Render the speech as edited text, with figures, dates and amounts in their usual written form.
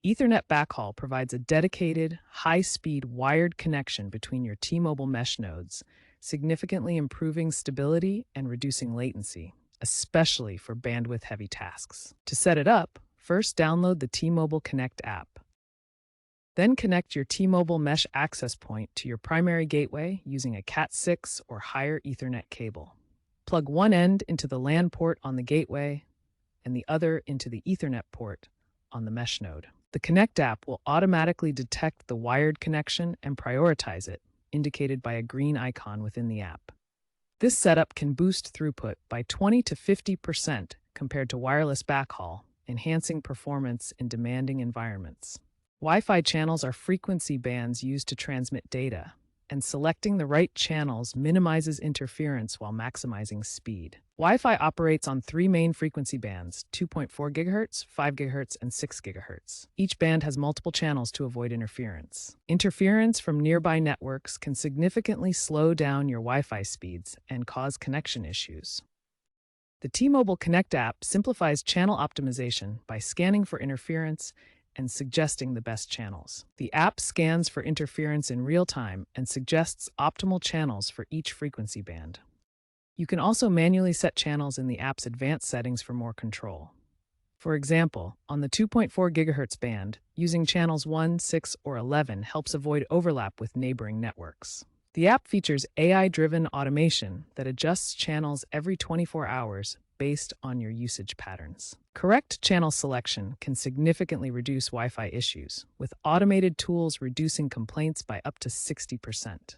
Ethernet Backhaul provides a dedicated, high-speed wired connection between your T-Mobile mesh nodes, significantly improving stability and reducing latency, especially for bandwidth-heavy tasks. To set it up, first download the T-Mobile Connect app. Then connect your T-Mobile Mesh access point to your primary gateway using a Cat6 or higher Ethernet cable. Plug one end into the LAN port on the gateway and the other into the Ethernet port on the mesh node. The Connect app will automatically detect the wired connection and prioritize it, indicated by a green icon within the app. This setup can boost throughput by 20 to 50% compared to wireless backhaul, enhancing performance in demanding environments. Wi-Fi channels are frequency bands used to transmit data, and selecting the right channels minimizes interference while maximizing speed. Wi-Fi operates on three main frequency bands: 2.4 GHz, 5 GHz, and 6 GHz. Each band has multiple channels to avoid interference. Interference from nearby networks can significantly slow down your Wi-Fi speeds and cause connection issues. The T-Mobile Connect app simplifies channel optimization by scanning for interference and suggesting the best channels. The app scans for interference in real time and suggests optimal channels for each frequency band. You can also manually set channels in the app's advanced settings for more control. For example, on the 2.4 GHz band, using channels 1, 6, or 11 helps avoid overlap with neighboring networks. The app features AI-driven automation that adjusts channels every 24 hours based on your usage patterns. Correct channel selection can significantly reduce Wi-Fi issues, with automated tools reducing complaints by up to 60%.